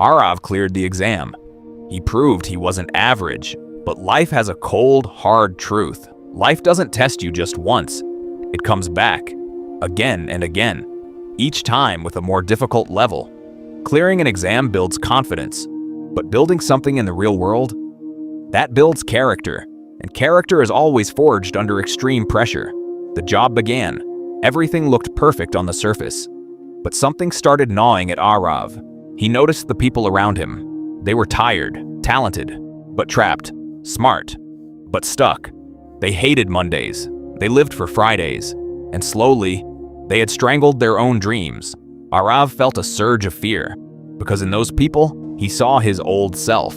Aarav cleared the exam. He proved he wasn't average, but life has a cold, hard truth. Life doesn't test you just once. It comes back, again and again, each time with a more difficult level. Clearing an exam builds confidence, but building something in the real world, that builds character, and character is always forged under extreme pressure. The job began. Everything looked perfect on the surface, but something started gnawing at Aarav. He noticed the people around him. They were tired, talented, but trapped, smart, but stuck. They hated Mondays. They lived for Fridays, and slowly, they had strangled their own dreams. Aarav felt a surge of fear, because in those people, he saw his old self.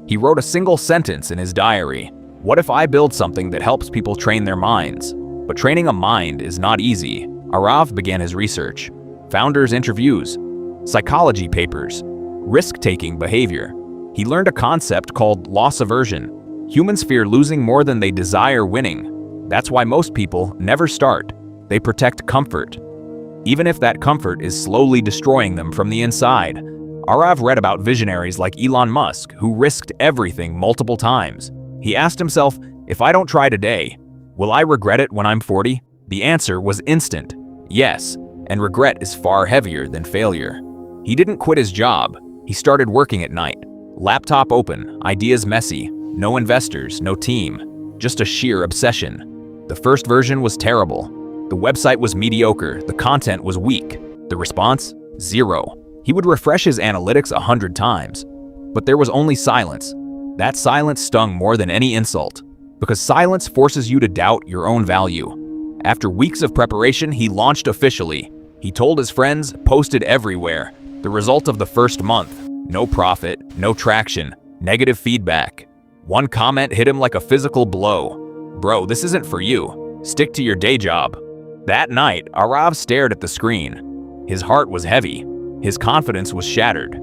He wrote a single sentence in his diary: "What if I build something that helps people train their minds?" But training a mind is not easy. Aarav began his research. Founders' interviews, psychology papers, risk-taking behavior. He learned a concept called loss aversion. Humans fear losing more than they desire winning. That's why most people never start. They protect comfort, even if that comfort is slowly destroying them from the inside. Aarav read about visionaries like Elon Musk, who risked everything multiple times. He asked himself, if I don't try today, will I regret it when I'm 40? The answer was instant, yes, and regret is far heavier than failure. He didn't quit his job. He started working at night. Laptop open, ideas messy, no investors, no team, just a sheer obsession. The first version was terrible. The website was mediocre, the content was weak. The response? Zero. He would refresh his analytics 100 times, but there was only silence. That silence stung more than any insult, because silence forces you to doubt your own value. After weeks of preparation, he launched officially. He told his friends, posted everywhere. The result of the first month: no profit, no traction, negative feedback. One comment hit him like a physical blow. Bro, this isn't for you. Stick to your day job. That night, Aarav stared at the screen. His heart was heavy. His confidence was shattered.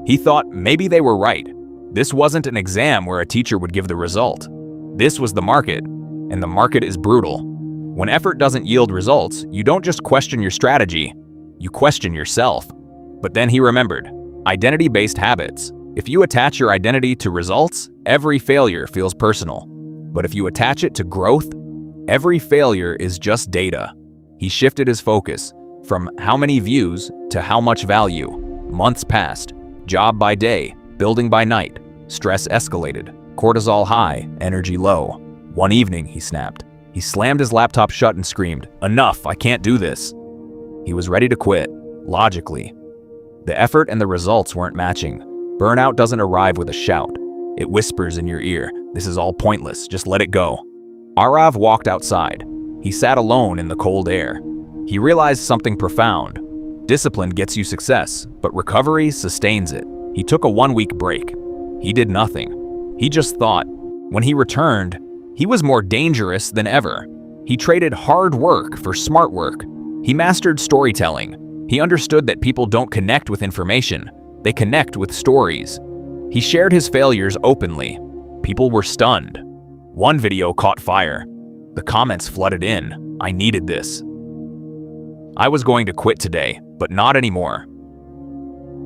He thought maybe they were right. This wasn't an exam where a teacher would give the result. This was the market, and the market is brutal. When effort doesn't yield results, you don't just question your strategy, you question yourself. But then he remembered, identity-based habits. If you attach your identity to results, every failure feels personal. But if you attach it to growth, every failure is just data. He shifted his focus from how many views to how much value. Months passed, job by day, building by night. Stress escalated, cortisol high, energy low. One evening, he snapped. He slammed his laptop shut and screamed, "Enough, I can't do this." He was ready to quit, logically. The effort and the results weren't matching. Burnout doesn't arrive with a shout. It whispers in your ear, "This is all pointless, just let it go." Aarav walked outside. He sat alone in the cold air. He realized something profound. Discipline gets you success, but recovery sustains it. He took a 1-week break. He did nothing. He just thought. When he returned, he was more dangerous than ever. He traded hard work for smart work. He mastered storytelling. He understood that people don't connect with information. They connect with stories. He shared his failures openly. People were stunned. One video caught fire. The comments flooded in. "I needed this. I was going to quit today, but not anymore."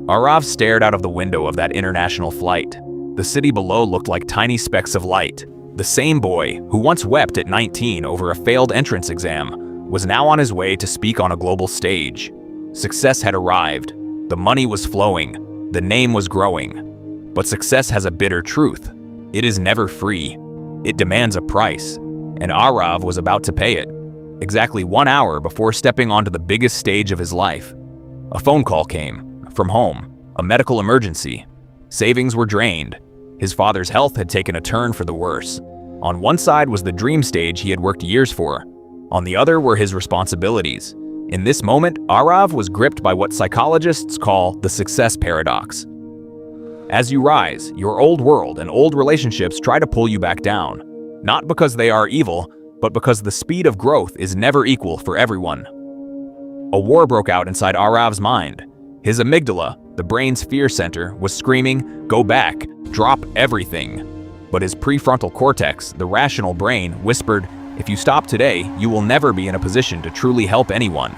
Aarav stared out of the window of that international flight. The city below looked like tiny specks of light. The same boy who once wept at 19 over a failed entrance exam was now on his way to speak on a global stage. Success had arrived. The money was flowing. The name was growing. But success has a bitter truth. It is never free. It demands a price, and Aarav was about to pay it. Exactly 1 hour before stepping onto the biggest stage of his life, a phone call came from home, a medical emergency. Savings were drained. His father's health had taken a turn for the worse. On one side was the dream stage he had worked years for. On the other were his responsibilities. In this moment, Aarav was gripped by what psychologists call the success paradox. As you rise, your old world and old relationships try to pull you back down. Not because they are evil, but because the speed of growth is never equal for everyone. A war broke out inside Aarav's mind. His amygdala, the brain's fear center, was screaming, "Go back, drop everything." But his prefrontal cortex, the rational brain, whispered, "If you stop today, you will never be in a position to truly help anyone."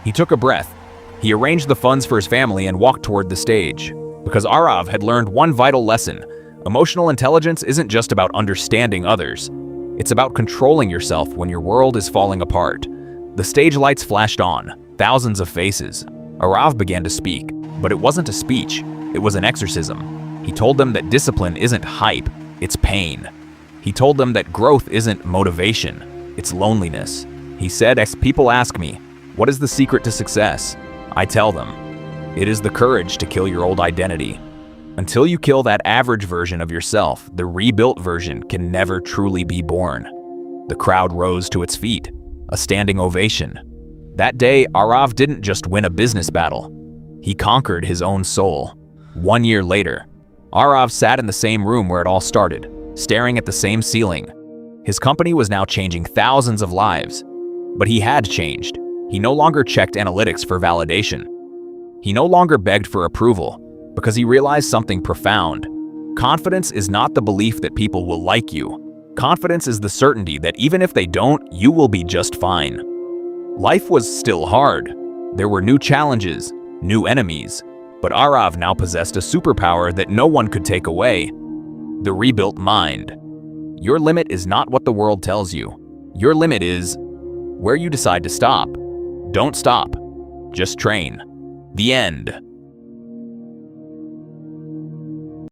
He took a breath. He arranged the funds for his family and walked toward the stage. Because Aarav had learned one vital lesson. Emotional intelligence isn't just about understanding others. It's about controlling yourself when your world is falling apart. The stage lights flashed on, thousands of faces. Aarav began to speak, but it wasn't a speech, it was an exorcism. He told them that discipline isn't hype, it's pain. He told them that growth isn't motivation, it's loneliness. He said, as people ask me, what is the secret to success? I tell them, it is the courage to kill your old identity. Until you kill that average version of yourself, the rebuilt version can never truly be born. The crowd rose to its feet, a standing ovation. That day, Aarav didn't just win a business battle. He conquered his own soul. 1 year later, Aarav sat in the same room where it all started, staring at the same ceiling. His company was now changing thousands of lives. But he had changed. He no longer checked analytics for validation. He no longer begged for approval, because he realized something profound. Confidence is not the belief that people will like you. Confidence is the certainty that even if they don't, you will be just fine. Life was still hard. There were new challenges, new enemies, but Aarav now possessed a superpower that no one could take away: the rebuilt mind. Your limit is not what the world tells you. Your limit is where you decide to stop. Don't stop. Just train. The end.